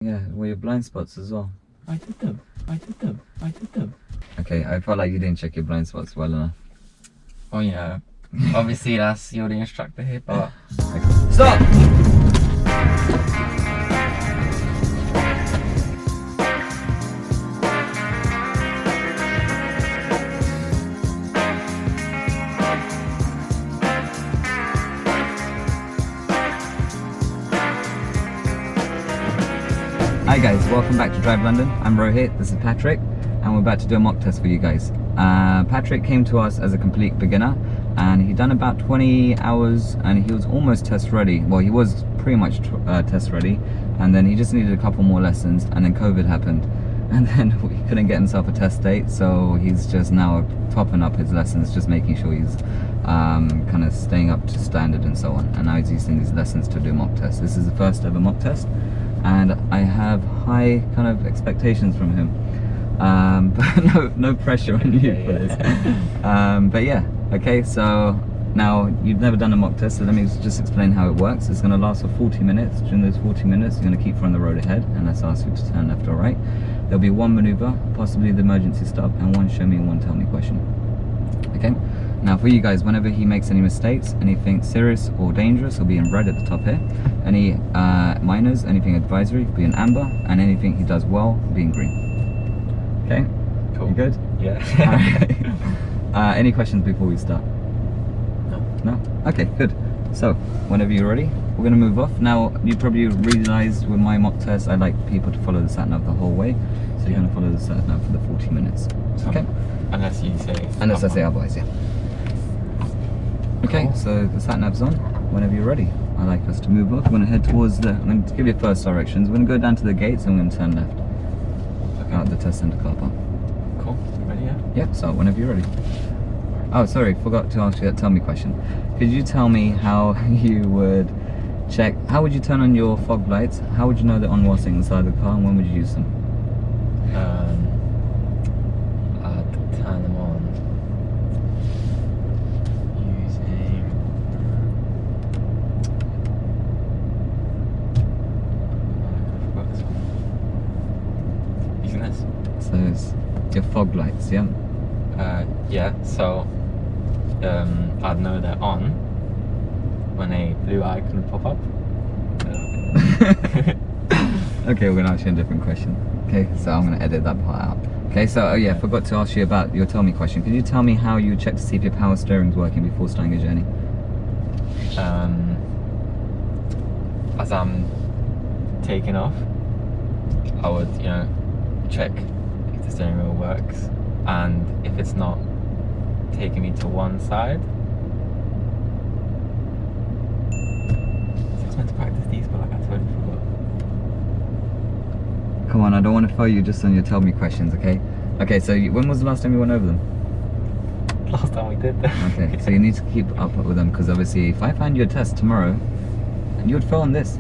Yeah, well, your blind spots as well. I did them. Okay, I felt like you didn't check your blind spots well enough. Well, you know, obviously you're the instructor here, but... Okay. Stop! Hi guys, welcome back to Drive London. I'm Rohit, this is Patrick, and we're about to do a mock test for you guys. Patrick came to us as a complete beginner, and he'd done about 20 hours, and he was almost test ready. Well, he was pretty much test ready, and then he just needed a couple more lessons, and then COVID happened, and then he couldn't get himself a test date, so he's just now topping up his lessons, just making sure he's kind of staying up to standard and so on, and now he's using these lessons to do mock tests. This is the first ever mock test, and I have high kind of expectations from him, but no pressure on you for this. But yeah, okay, so now you've never done a mock test, so let me just explain how it works. It's going to last for 40 minutes. During those 40 minutes you're going to keep from the road ahead, and let's ask you to turn left or right. There'll be one maneuver, possibly the emergency stop, and one show me and one tell me question. Okay, now for you guys, whenever he makes any mistakes, anything serious or dangerous will be in red at the top here. Any minors, anything advisory will be in amber, and anything he does well will be in green. Okay, Cool. You good? Yeah. Alright. Any questions before we start? No? Okay, good. So, whenever you're ready, we're going to move off. Now, you probably realised with my mock test, I like people to follow the sat-nav the whole way. So you're going to follow the sat-nav for the 40 minutes. Okay? Unless you say... Unless I say otherwise, yeah. Okay, Cool. so the sat-nav's on. Whenever you're ready, I'd like us to move off. We're going to head towards the... I'm going to give you first directions. We're going to go down to the gates and we're going to turn left. Okay. Out the test centre car park. Cool. Ready, yeah? Yep, so whenever you're ready. Oh, sorry, forgot to ask you that tell me question. Could you tell me how you would check, how would you turn on your fog lights? How would you know they're on whilst inside the car, and when would you use them? I'd turn them on using... I forgot this one. Using this? So it's your fog lights, yeah? Yeah, so I'd know they're on when a blue icon would pop up. Okay, we're going to ask you a different question. Okay, so I'm going to edit that part out. Okay, so, oh yeah, forgot to ask you about your tell me question. Could you tell me how you check to see if your power steering's working before starting your journey? As I'm taking off, I would, you know, check if the steering wheel works, and if it's not taking me to one side. So I was meant to practice these, but like I totally forgot. Come on, I don't want to fail you just on your tell me questions, okay? Okay, so when was the last time you went over them? Last time we did that. Okay, so you need to keep up with them, because obviously if I find you a test tomorrow, you would fail on this.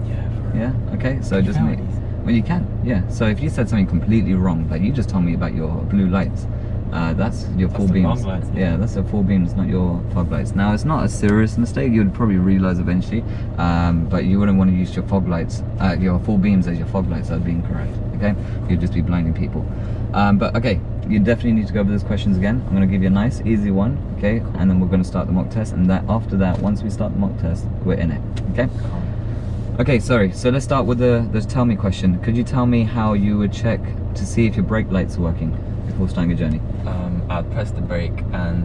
Yeah, for real. Yeah, okay, so just fail make... these? Well, you can, yeah. So if you said something completely wrong, like you just told me about your blue lights, that's your full the beams. fog lights, Yeah, that's your full beams, not your fog lights. Now, it's not a serious mistake, you would probably realise eventually, but you wouldn't want to use your fog lights, your full beams as your fog lights. That'd be incorrect, okay? You'd just be blinding people. But okay, you definitely need to go over those questions again. I'm going to give you a nice, easy one, okay? And then we're going to start the mock test, and after that, once we start the mock test, we're in it, okay? Okay, sorry, so let's start with the tell me question. Could you tell me how you would check to see if your brake lights are working before starting your journey? I'd press the brake, and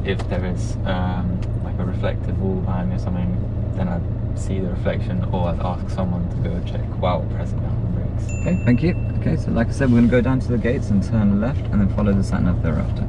if there is like a reflective wall behind me or something, then I'd see the reflection, or I'd ask someone to go check while pressing down the brakes. Okay, thank you. Okay, so like I said, we're going to go down to the gates and turn left, and then follow the sat-nav thereafter.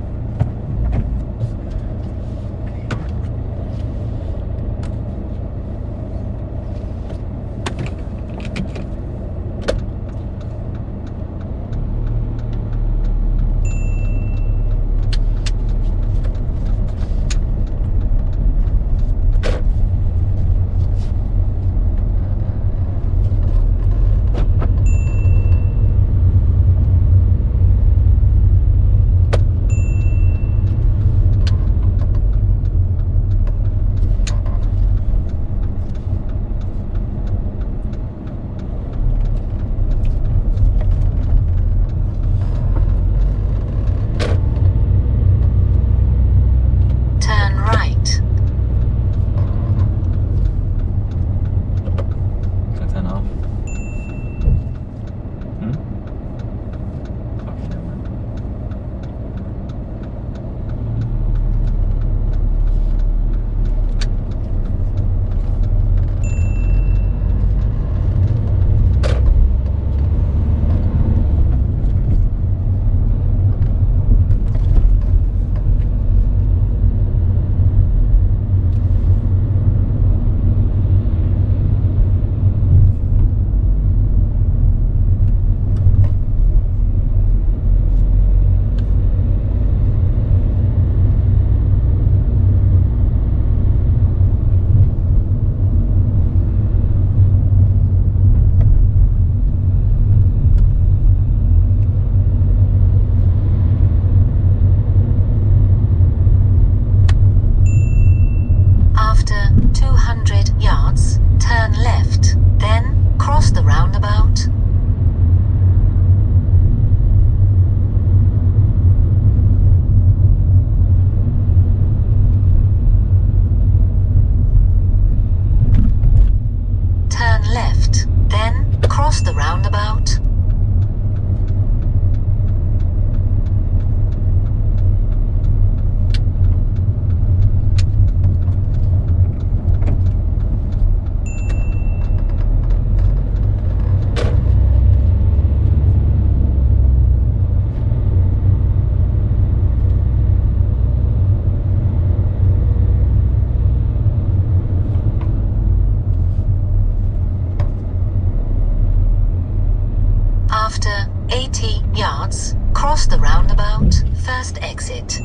roundabout. Turn left, then cross the roundabout. After 80 yards, cross the roundabout, first exit.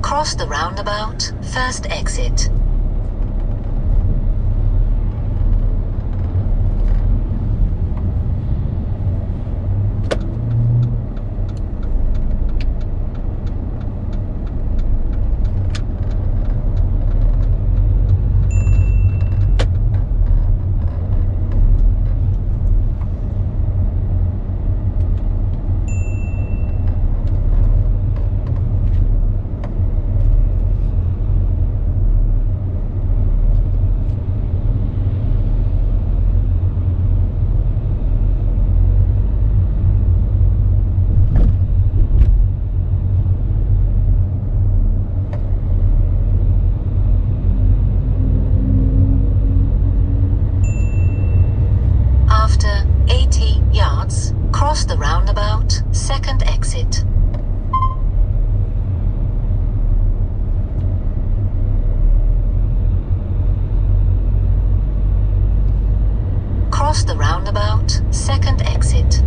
Cross the roundabout, first exit. After 80 yards, cross the roundabout, second exit. Cross the roundabout, second exit.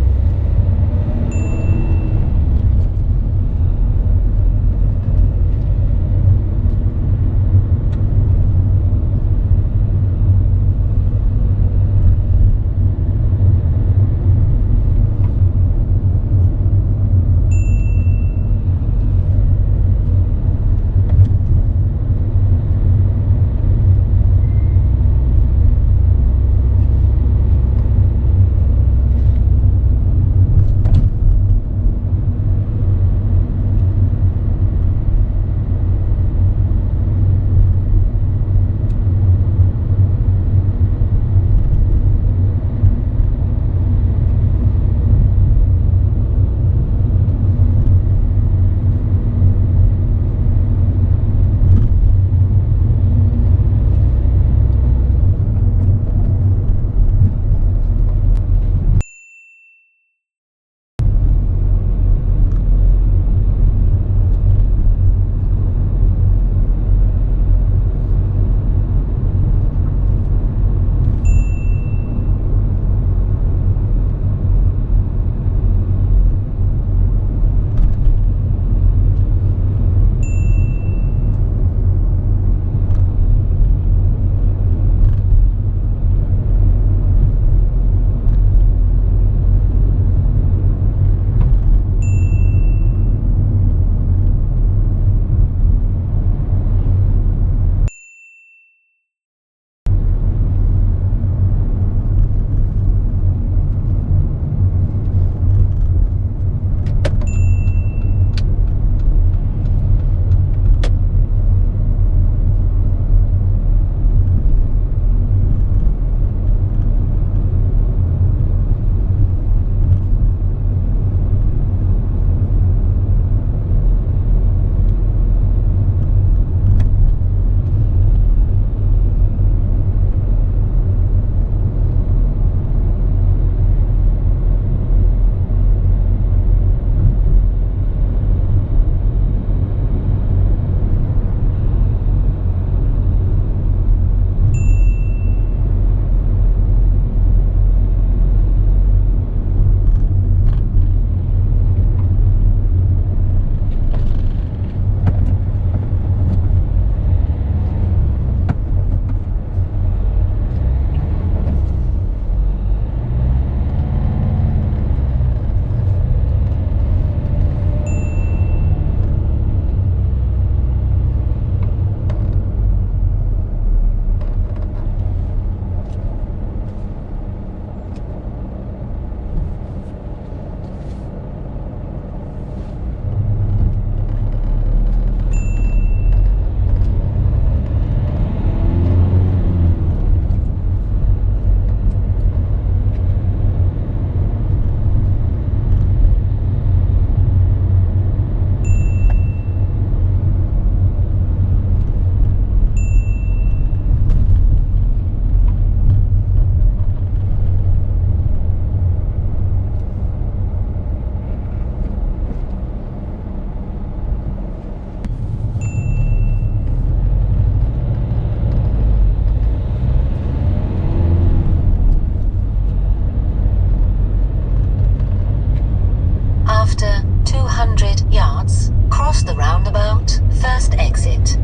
Cross the roundabout, first exit.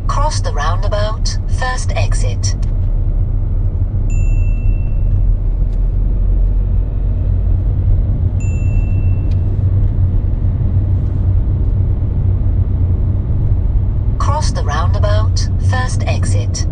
Cross the roundabout, first exit. Cross the roundabout, first exit.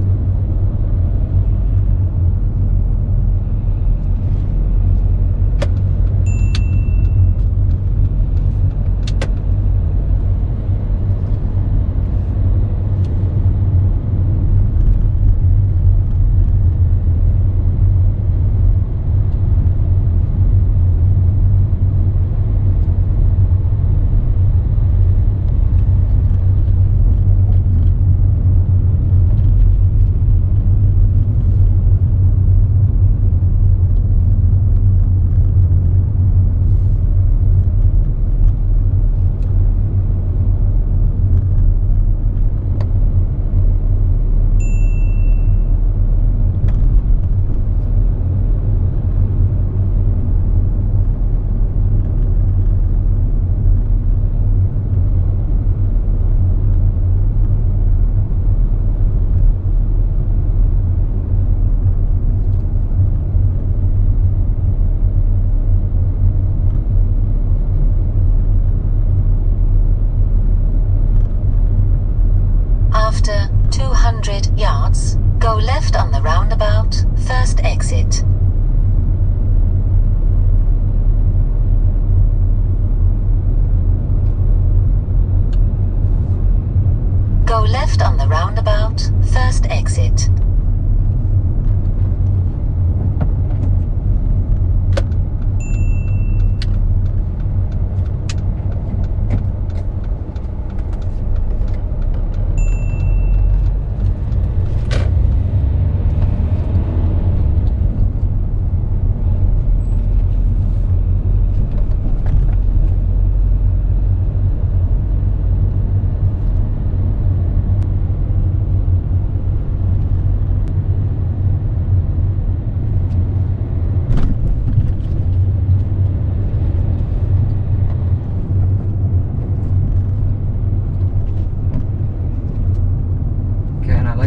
After 200 yards, go left on the roundabout, first exit. Go left on the roundabout, first exit.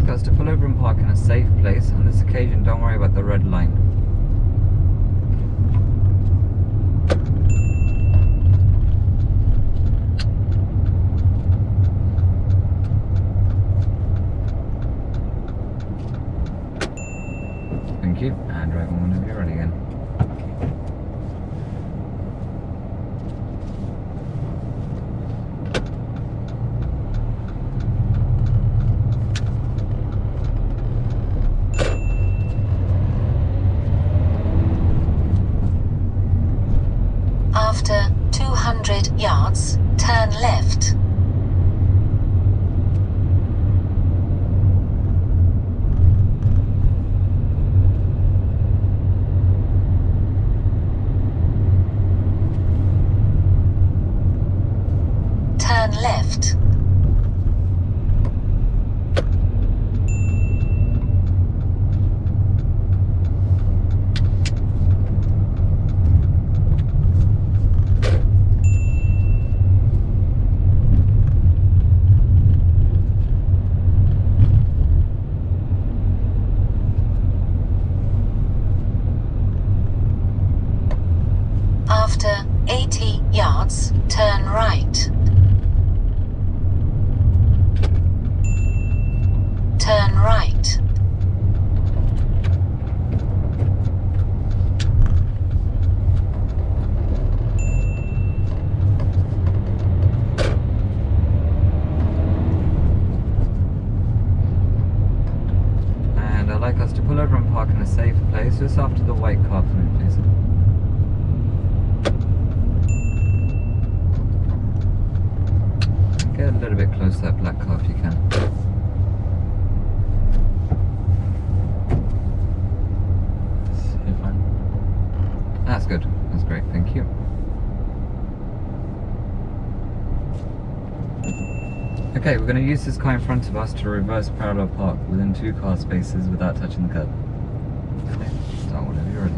Us to pull over and park in a safe place. On this occasion, don't worry about the red line. Thank you, and drive on whenever you're ready again. After 200 yards, turn left. Turn left. After 80 yards, turn right. Turn right. And I'd like us to pull over and park in a safe place just after the white car for me, please. Get a little bit close to that black car if you can. You're fine. That's good. That's great. Thank you. Okay, we're going to use this car in front of us to reverse parallel park within 2 car spaces without touching the curb. Okay, start whenever you're ready.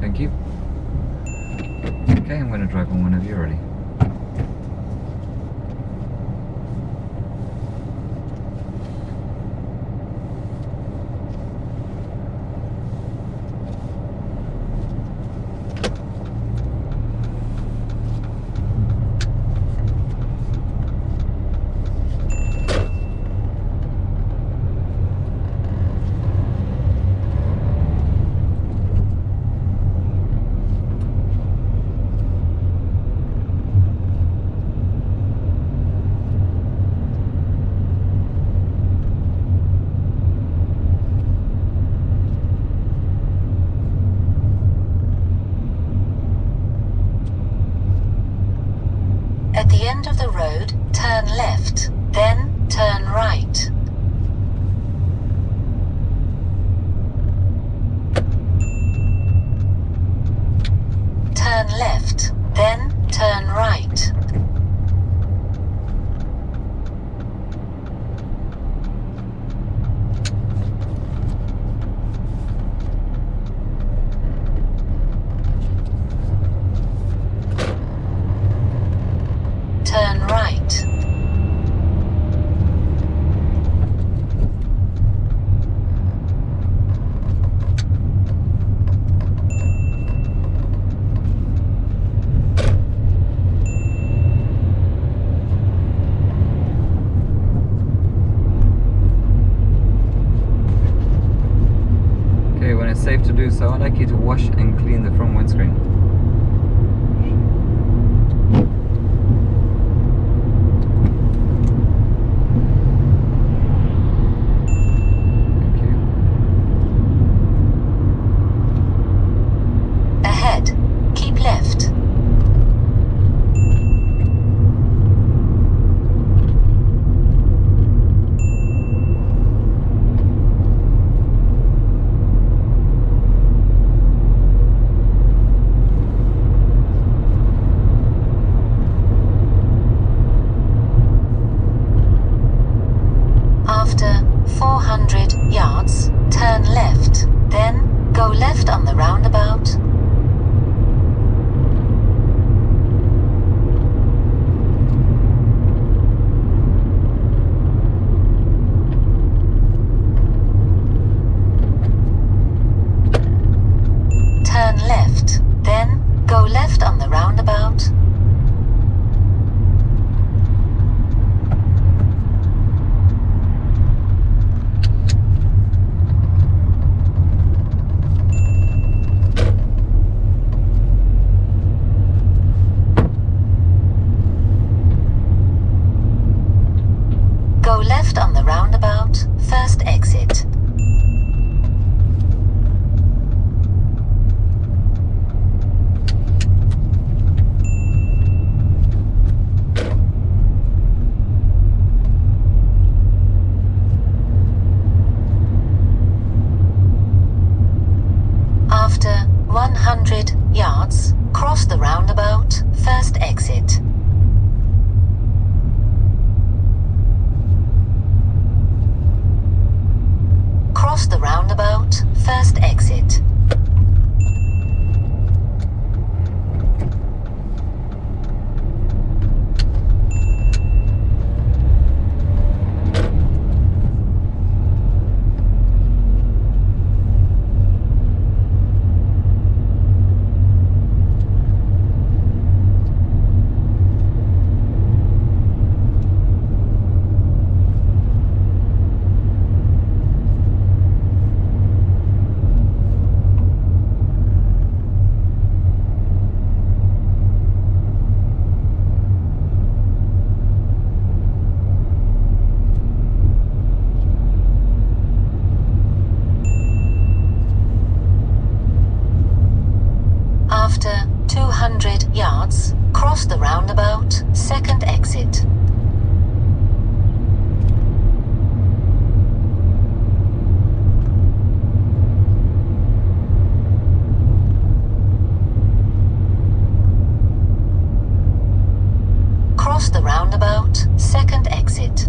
Thank you. Okay, I'm going to drive on whenever you're ready. At the end of the road, turn left, then turn right. Turn left, then turn right. Turn right. Okay, when it's safe to do so, I'd like you to wash and clean the front windscreen. Ahead, keep left. After 400 yards, turn left, then go left on the roundabout. Turn left, then go left on the roundabout. Go left on the roundabout, first exit. 100 yards, cross the roundabout, first exit. Cross the roundabout, first exit. After 200 yards, cross the roundabout, second exit. Cross the roundabout, second exit.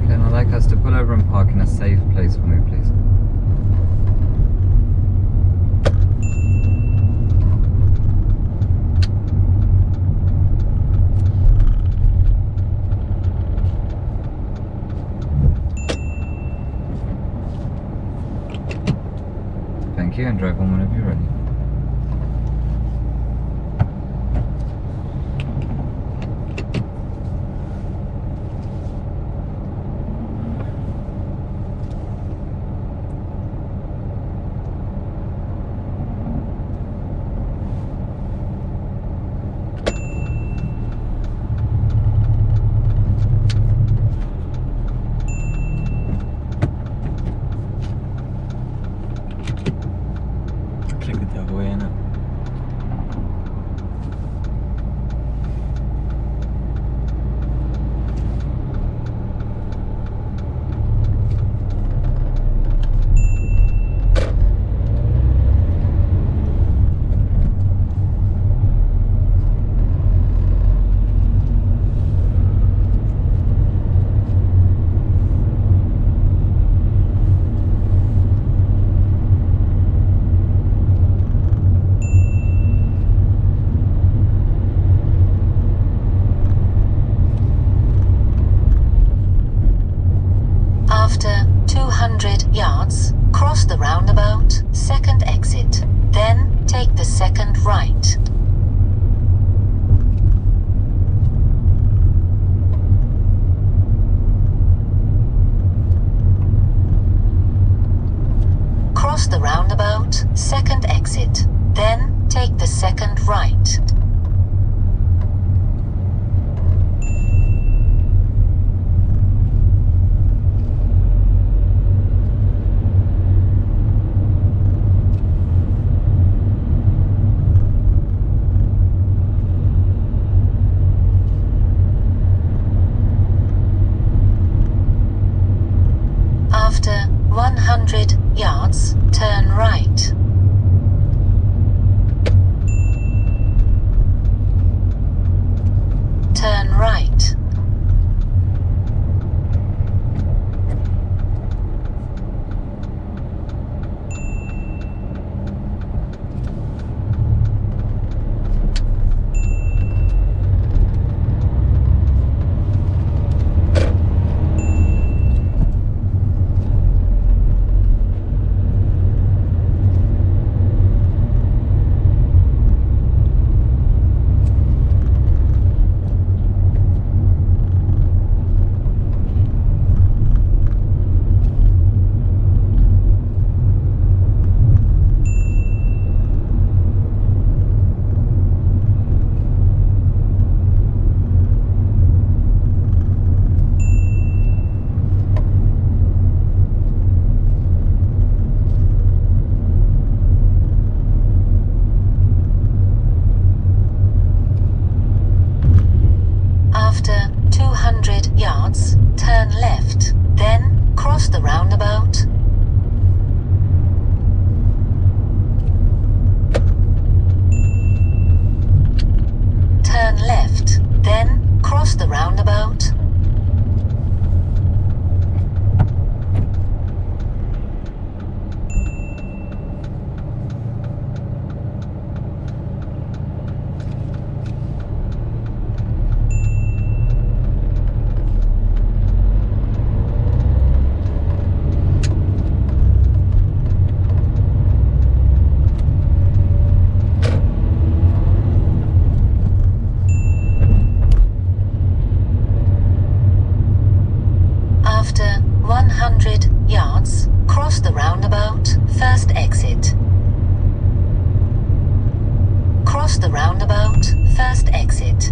Can I like us to pull over and park in a safe place for me, please? Thank you, and drive on whenever you're ready. Click it the other way, innit? After 200 yards, cross the roundabout, second exit. Then take the second right. Cross the roundabout, second exit. Then take the second right. After 100 yards, turn right. Turn right. the roundabout. Turn left, then cross the roundabout. After 100 yards, cross the roundabout, first exit. Cross the roundabout, first exit.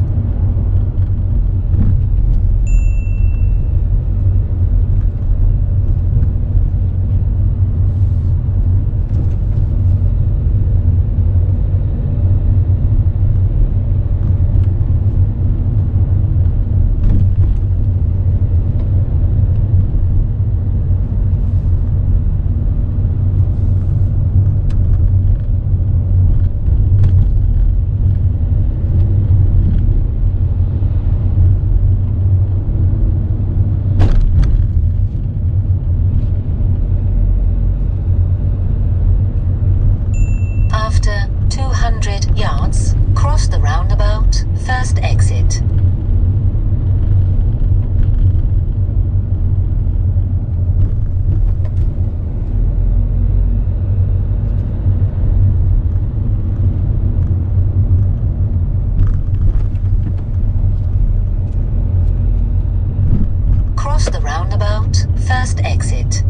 After 200 yards, cross the roundabout, first exit. Cross the roundabout, first exit.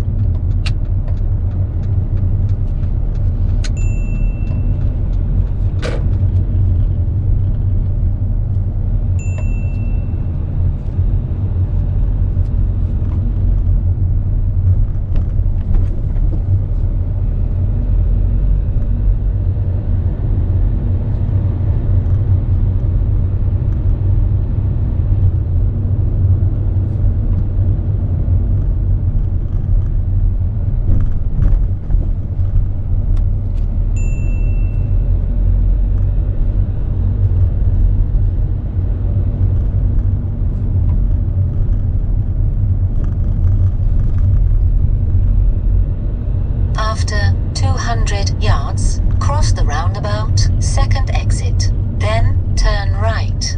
After 200 yards, cross the roundabout, second exit. Then turn right.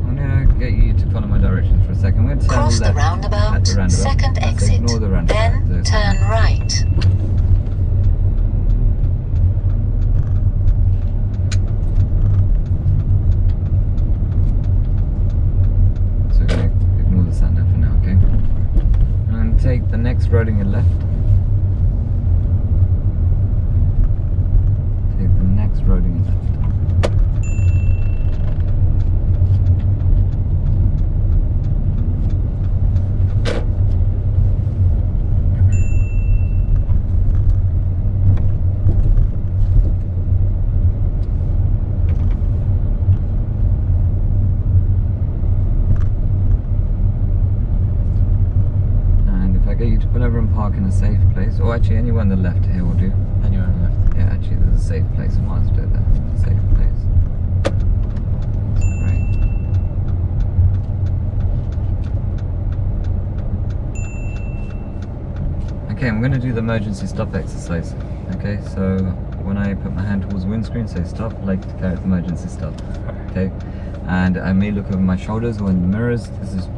I'm gonna get you to follow my directions for a second. We're going to turn Cross the left roundabout, at the roundabout. second Let's exit. ignore the roundabout. Then There's- turn right. So we're going to ignore the sat nav for now, okay? And take the next road on your left. Take the next road on your left. And if I get you to pull over and park in a safe place, or actually anywhere on the left here will do. Anywhere on the left. Yeah, actually there's a safe place. I might as well do it there. A safe place. Right. Okay, I'm going to do the emergency stop exercise. Okay, so when I put my hand towards the windscreen, say stop, like to carry out the emergency stop. Okay, and I may look over my shoulders or in the mirrors.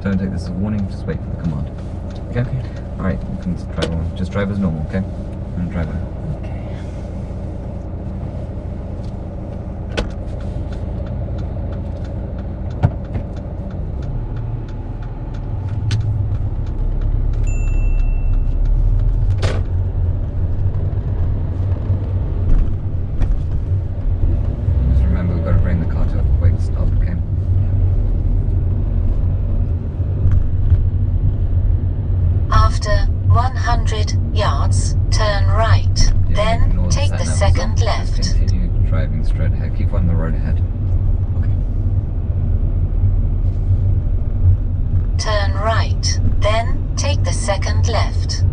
Don't take this as a warning. Just wait for the command. Okay. All right, you can drive on. Just drive as normal. Okay. I'm gonna drive on. Okay. Just remember, we've got to bring the car to a quick stop. Okay. After 100 yards, turn right. ahead. Okay. Turn right, then take the second left.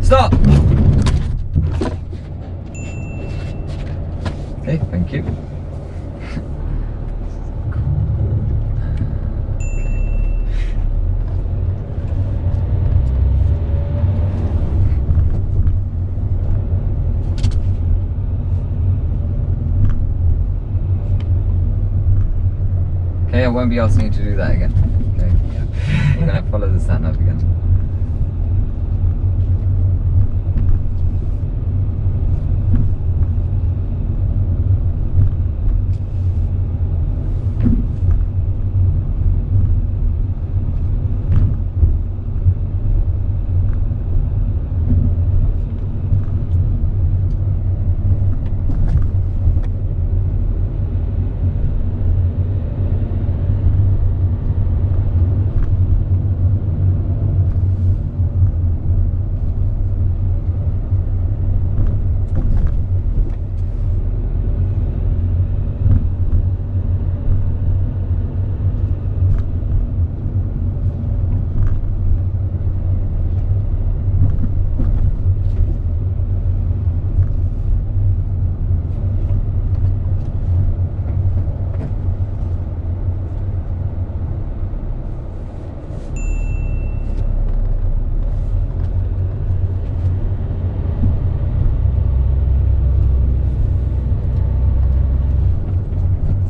Stop! Okay, thank you. Okay, I won't be asking you to do that again. Okay, yeah. We're gonna follow the sat nav again.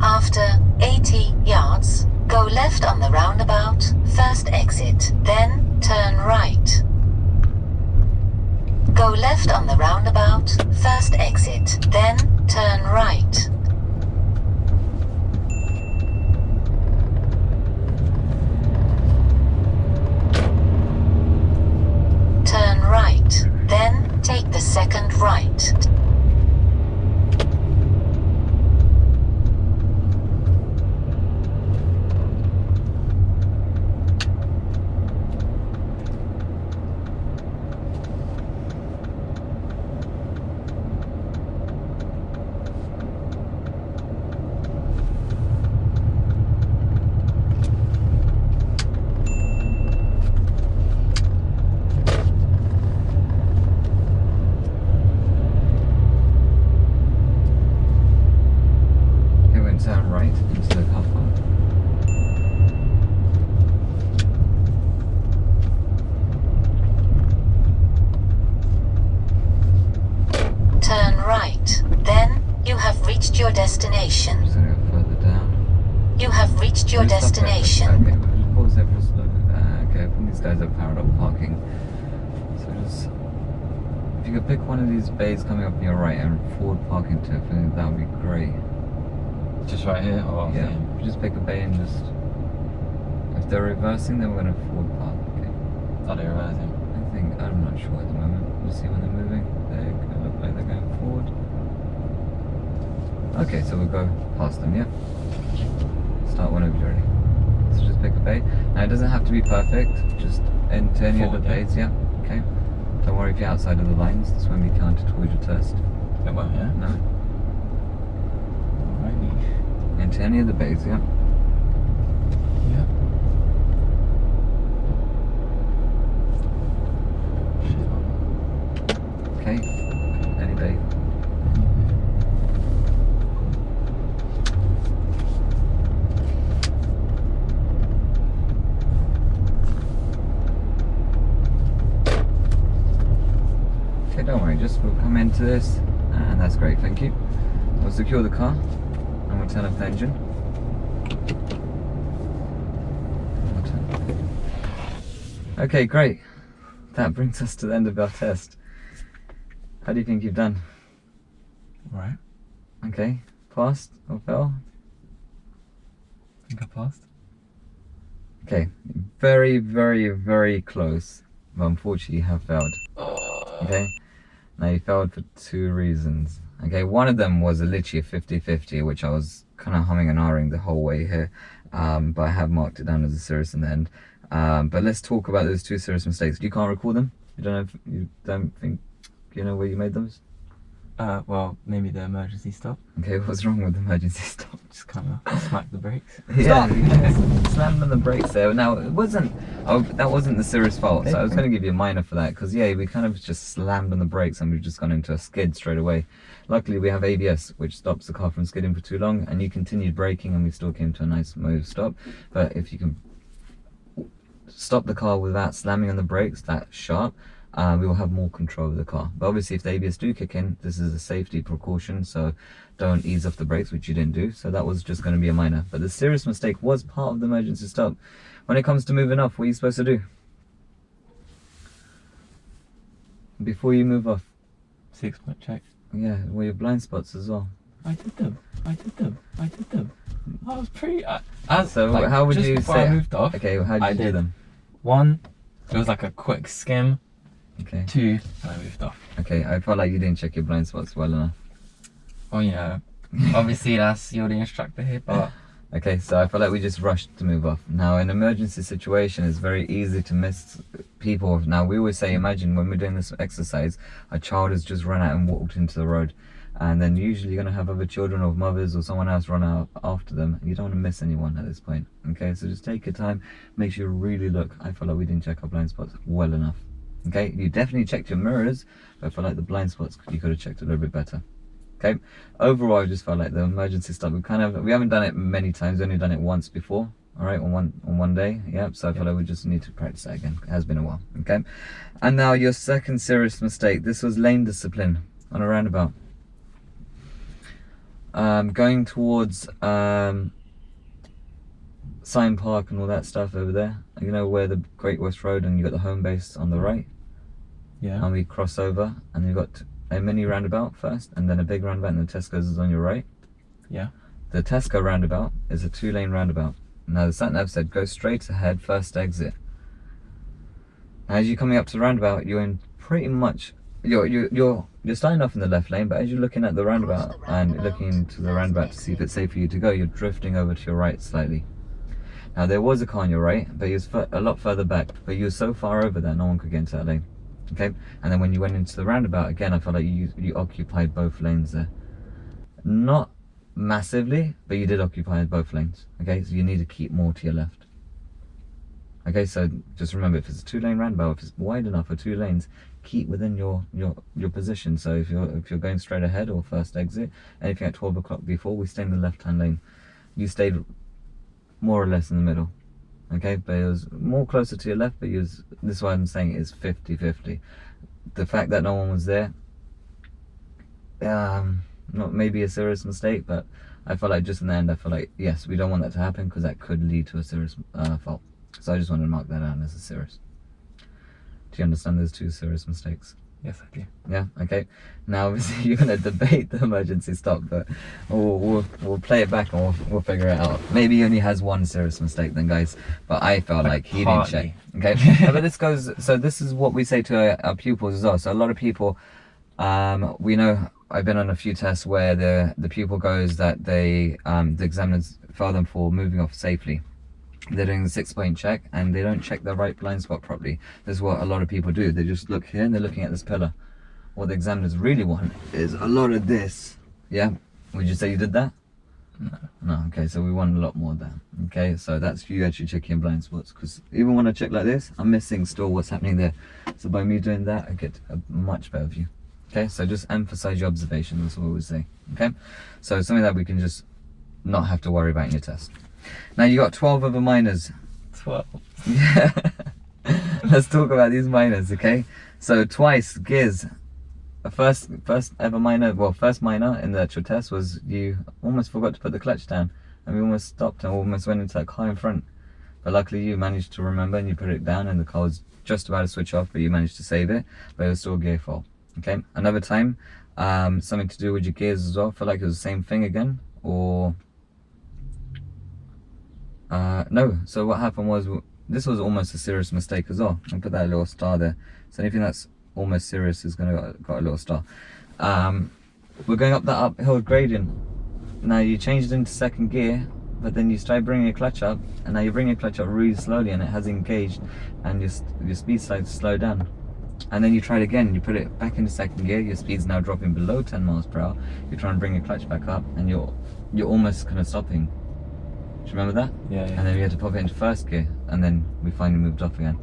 After 80 yards, go left on the roundabout, first exit, then turn right. Go left on the roundabout, first exit, then turn right. Turn right, then take the second right. Turn right into the car park. Turn right, then you have reached your destination. Just gonna go further down. You have reached your Just stop there. destination. Okay, we'll just pause there for just a look. Okay, I think these guys are parallel parking. So just, if you could pick one of these bays coming up on your right and forward parking to it, I think that would be great. Just right here, or Yeah, if you just pick a bay and just, if they're reversing, then we're gonna forward park. Okay. Are they reversing? I think, I'm not sure at the moment. We'll see when they're moving. They're gonna look like they're going forward. Okay, so we'll go past them, yeah? Start whenever you're ready. So just pick a bay. Now it doesn't have to be perfect, just enter any of the Forward, yeah. bays, yeah? Okay. Don't worry if you're outside of the lines, that's when we count it towards your test. It won't, yeah? No. Alrighty. Into any of the bays, yeah? Yeah. Okay. Any bay. Okay, don't worry, just we'll come into this, and that's great, thank you. We'll secure the car, and we'll turn off the engine. Okay, great. That brings us to the end of our test. How do you think you've done? Right. Okay, passed or fail? Think I passed. Okay, very, very, very close. but unfortunately you have failed. Okay, now you failed for 2 reasons. Okay, one of them was literally a 50-50, which I was kind of humming and ahhing the whole way here, but I have marked it down as a serious in the end. But let's talk about those 2 serious mistakes. You can't recall them? You don't think you know where you made those? Well, maybe the emergency stop. Okay, what's wrong with emergency stop? Just kind of smack the brakes. Yeah, slammed on the brakes there. Now it wasn't. Oh, that wasn't the serious fault. So I was going to give you a minor for that because yeah, we kind of just slammed on the brakes and we've just gone into a skid straight away. Luckily, we have ABS, which stops the car from skidding for too long, and you continued braking, and we still came to a nice smooth stop. But if you can stop the car without slamming on the brakes that sharp, we will have more control of the car. But obviously if the ABS do kick in, this is a safety precaution, so don't ease off the brakes, which you didn't do. So that was just going to be a minor. But the serious mistake was part of the emergency stop. When it comes to moving off, what are you supposed to do? Before you move off? 6-point check. Yeah, well, your blind spots as well. I did them. I was pretty... So like, how would just you before say... I moved off, Okay, well, how did you do them? 1, it was like a quick skim. Okay. 2, I moved off. Okay, I felt like you didn't check your blind spots well enough. Well, you know, obviously you're the instructor here, but... Okay, so I feel like we just rushed to move off. Now, in an emergency situation, it's very easy to miss people. Now, we always say, imagine when we're doing this exercise, a child has just run out and walked into the road. And then usually you're going to have other children or mothers or someone else run out after them. You don't want to miss anyone at this point. Okay, so just take your time, make sure you really look. I feel like we didn't check our blind spots well enough. Okay, you definitely checked your mirrors, but I feel like the blind spots, you could have checked a little bit better. Okay, overall I just felt like the emergency stop, we haven't done it many times, we've only done it once before, all right, on one day. Yeah, so I feel like we just need to practice that again. It has been a while. Okay, and now your second serious mistake. This was lane discipline on a roundabout. Going towards Sign Park and all that stuff over there, you know, where the Great West Road, and you got the home base on the right. Yeah. And we cross over, and you got a mini roundabout first, and then a big roundabout, and the Tesco's is on your right. Yeah. The Tesco roundabout is a 2-lane roundabout. Now the sat nav said go straight ahead, first exit. Now, as you're coming up to the roundabout, you're in pretty much you're starting off in the left lane, but as you're looking at the roundabout and looking into the roundabout to see if it's safe for you to go, you're drifting over to your right slightly. Now there was a car on your right, but he was a lot further back, but you were so far over that no one could get into that lane. Okay, and then when you went into the roundabout again, I felt like you occupied both lanes there. Not massively, but you did occupy both lanes. Okay, so you need to keep more to your left. Okay, so just remember, if it's a 2-lane roundabout, if it's wide enough for 2 lanes, keep within your position. So if you're going straight ahead or first exit, anything at 12 o'clock before, we stay in the left-hand lane. You stayed more or less in the middle. Okay, but it was more closer to your left, but this is why I'm saying it is 50-50. The fact that no one was there, not maybe a serious mistake, but I felt like just in the end, I feel like, yes, we don't want that to happen because that could lead to a serious fault. So I just wanted to mark that down as a serious. Do you understand those 2 serious mistakes? Yes, I do. Yeah, okay. Now obviously you're gonna debate the emergency stop, but we'll play it back and we'll figure it out. Maybe he only has 1 serious mistake then, guys, but I felt like he didn't check. Okay. Yeah, but this is what we say to our pupils as well. So a lot of people, we know, I've been on a few tests where the pupil goes that the examiners fail them for moving off safely. They're doing the 6-point check and they don't check the right blind spot properly. This is what a lot of people do. They just look here and they're looking at this pillar. What the examiners really want is a lot of this. Yeah? Would you say you did that? No. No, okay, so we want a lot more of that. Okay, so that's you actually checking blind spots, because even when I check like this, I'm missing still what's happening there. So by me doing that, I get a much better view. Okay, so just emphasize your observation, that's what we would say. Okay, so it's something that we can just not have to worry about in your test. Now you got 12 other minors. 12. Yeah. Let's talk about these minors, okay? So twice gears. First ever minor, well, first minor in the actual test was you almost forgot to put the clutch down, and we almost stopped and almost went into that car in front. But luckily you managed to remember and you put it down, and the car was just about to switch off, but you managed to save it, but it was still a gear fault. Okay, another time, something to do with your gears as well. I feel like it was the same thing again, or no. So what happened was this was almost a serious mistake as well. I'll put that little star there. So anything that's almost serious is gonna got a little star. We're going up that uphill gradient. Now you changed into second gear, but then you start bringing your clutch up, and now you bring your clutch up really slowly, and it has engaged, and your speed starts to slow down. And then you try it again, you put it back into second gear, your speed's now dropping below 10 miles per hour. You try and bring your clutch back up, and you're almost kind of stopping. Do you remember that? Yeah, yeah. And then we had to pop it into first gear, and then we finally moved off again.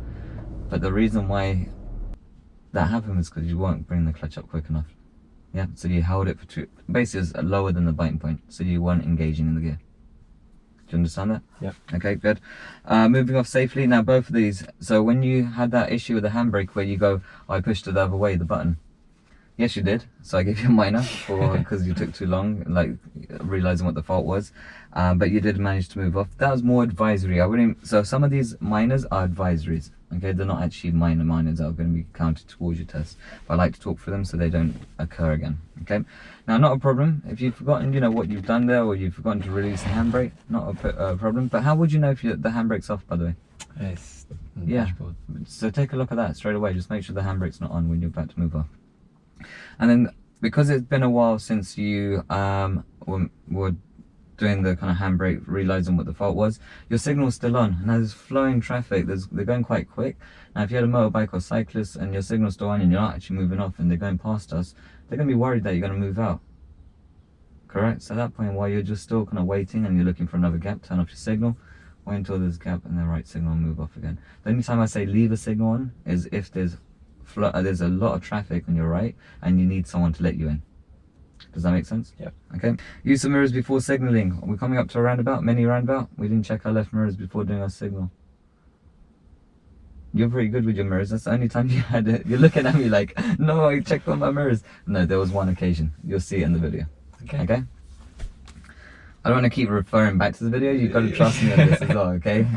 But the reason why that happened was because you weren't bringing the clutch up quick enough. Yeah, so you held it for basically it's lower than the biting point, so you weren't engaging in the gear. Do you understand that? Yep. Okay, good. Moving off safely. Now both of these, so when you had that issue with the handbrake where you go, oh, I pushed it the other way, the button. Yes, you did. So I gave you a minor because you took too long, like realizing what the fault was. But you did manage to move off. That was more advisory. I wouldn't. So some of these minors are advisories. Okay, they're not actually minors that are going to be counted towards your test. But I like to talk through them so they don't occur again. Okay. Now, not a problem if you've forgotten, you know, what you've done there, or you've forgotten to release the handbrake. Not a problem. But how would you know if the handbrake's off, by the way? It's Yeah. dashboard. So take a look at that straight away. Just make sure the handbrake's not on when you're about to move off. And then because it's been a while since you were doing the kind of handbrake, realizing what the fault was, your signal's still on. Now there's flowing traffic, they're going quite quick. Now if you had a motorbike or cyclist and your signal's still on and you're not actually moving off and they're going past us, they're going to be worried that you're going to move out. Correct? So at that point, while you're just still kind of waiting and you're looking for another gap, turn off your signal, wait until there's a gap and the right signal and move off again. The only time I say leave a signal on is if there's a lot of traffic on your right and you need someone to let you in. Does that make sense? Yep. Okay. Use the mirrors before signaling. We're coming up to a roundabout, mini roundabout. We didn't check our left mirrors before doing our signal. You're pretty good with your mirrors. That's the only time you had it. You're looking at me like, no, I checked on my mirrors. No, there was one occasion. You'll see it in the video. Okay. Okay? I don't want to keep referring back to the video. You've got to trust me on this as well, okay?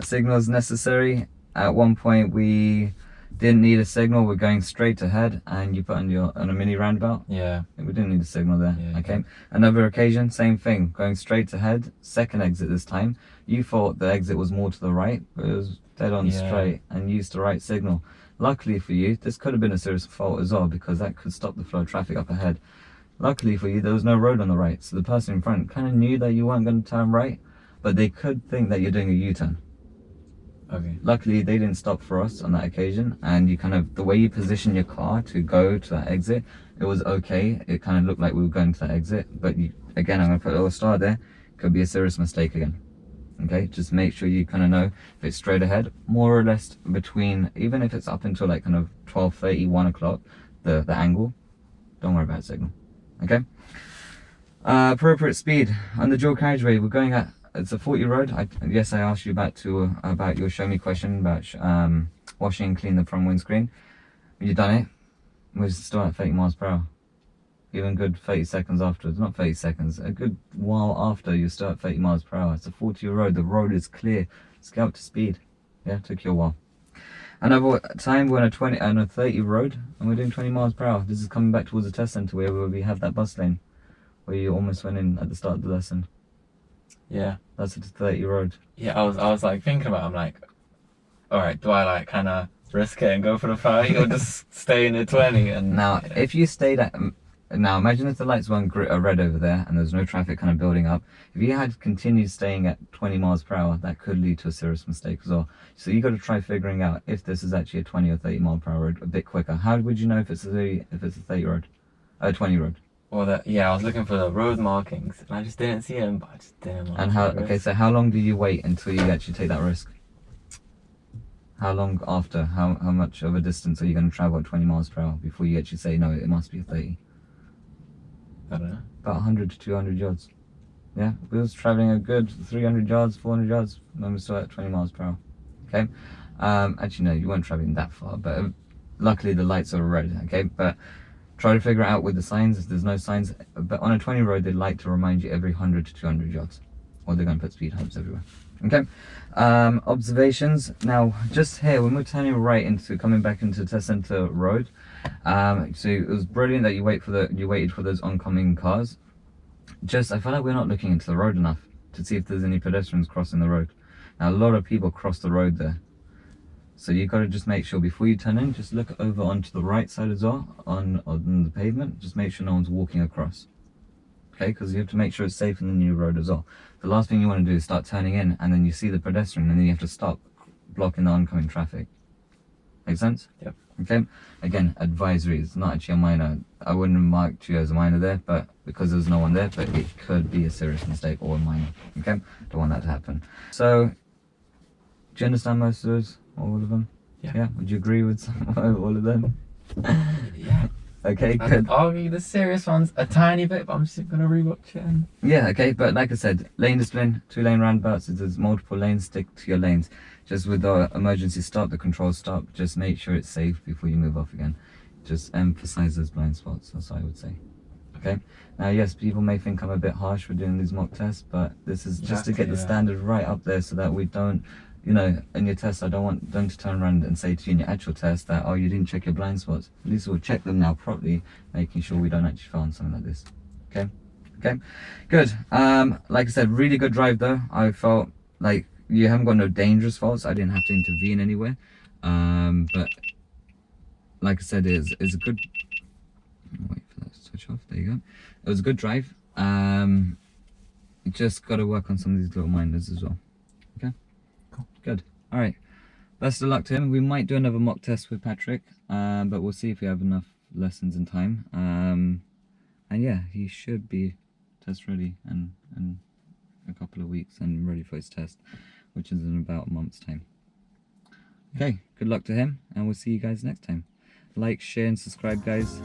Signals necessary. At one point we didn't need a signal. We're going straight ahead, and you put on a mini roundabout. Yeah. We didn't need a signal there. Yeah, okay. Another occasion, same thing. Going straight ahead, second exit this time. You thought the exit was more to the right, but it was dead on straight, and used the right signal. Luckily for you, this could have been a serious fault as well, because that could stop the flow of traffic up ahead. Luckily for you, there was no road on the right, so the person in front kind of knew that you weren't going to turn right, but they could think that you're doing a U-turn. Okay. Luckily, they didn't stop for us on that occasion, and you kind of, the way you position your car to go to that exit, it was okay. It kind of looked like we were going to that exit, but again, I'm going to put a little star there. Could be a serious mistake again. Okay, just make sure you kind of know if it's straight ahead, more or less between, even if it's up until like kind of 12:30, 1 o'clock, the angle, don't worry about signal. Okay. Appropriate speed on the dual carriageway. We're going at, it's a 40 road. Yes, I asked you about your show me question about washing and clean the front windscreen. You've done it. We're still at 30 miles per hour. Even good 30 seconds afterwards, not 30 seconds, a good while after you start 30 miles per hour. It's a 40 road, the road is clear. Let's get up to speed. Yeah, took you a while. Another time we're on a 30 road and we're doing 20 miles per hour. This is coming back towards the test center where we have that bus lane where you almost went in at the start of the lesson. Yeah. That's a 30 road. Yeah, I was like thinking about it. I'm like, alright, do I like kind of risk it and go for the 30 or just stay in the 20? And now, if you stayed at, now imagine if the lights weren't red over there and there's no traffic kind of building up. If you had continued staying at 20 miles per hour, that could lead to a serious mistake as well. So you got to try figuring out if this is actually a 20 or 30 mile per hour road a bit quicker. How would you know if it's a 30 road, 20 road? Well, yeah, I was looking for the road markings and I just didn't see them, but I just didn't want And to how? take the Okay, risk. so how long do you wait until you actually take that risk? How long after? How much of a distance are you going to travel at 20 miles per hour before you actually say no? It must be a 30. I don't know. About 100 to 200 yards. Yeah, we was traveling a good 300 yards, 400 yards, and we're still at 20 miles per hour. Okay. Actually, no, you weren't traveling that far, but luckily the lights are red. Okay, but try to figure it out with the signs. If there's no signs, but on a 20 road, they like to remind you every 100 to 200 yards, or they're going to put speed humps everywhere. Okay. Observations. Now, just here, when we're turning right into coming back into Test Center Road, so it was brilliant that you waited for those oncoming cars. I feel like we're not looking into the road enough to see if there's any pedestrians crossing the road. Now, a lot of people cross the road there. So you got to just make sure before you turn in, just look over onto the right side as well, on the pavement. Just make sure no one's walking across. Okay, because you have to make sure it's safe in the new road as well. The last thing you want to do is start turning in and then you see the pedestrian and then you have to stop blocking the oncoming traffic. Make sense? Yep. Okay, again, advisory, it's not actually a minor. I wouldn't have marked you as a minor there, but because there's no one there, but it could be a serious mistake or a minor. Okay, don't want that to happen. So, do you understand most of those? All of them? Yeah. Would you agree with all of them? Yeah. Okay, I'd good. argue the serious ones a tiny bit, but I'm just gonna rewatch it. And... Yeah, okay, but like I said, lane discipline, 2-lane roundabouts, if there's multiple lanes, stick to your lanes. Just with the emergency stop, the control stop, just make sure it's safe before you move off again. Just emphasize those blind spots, that's what I would say. Okay, now yes, people may think I'm a bit harsh for doing these mock tests, but this is just to get the standard right up there so that we don't, you know, in your test, I don't want them to turn around and say to you in your actual test that, oh, you didn't check your blind spots. At least we'll check them now properly, making sure we don't actually fail on something like this. Okay, okay, good. Like I said, really good drive though. I felt like you haven't got no dangerous faults. I didn't have to intervene anywhere. But like I said, it's a good. Wait for that to switch off. There you go. It was a good drive. You just got to work on some of these little minders as well. Okay. Cool. Good. All right. Best of luck to him. We might do another mock test with Patrick, but we'll see if we have enough lessons in time. And yeah, he should be test ready and a couple of weeks and ready for his test, which is in about a month's time. Okay, good luck to him, and we'll see you guys next time. Like, share, and subscribe, guys.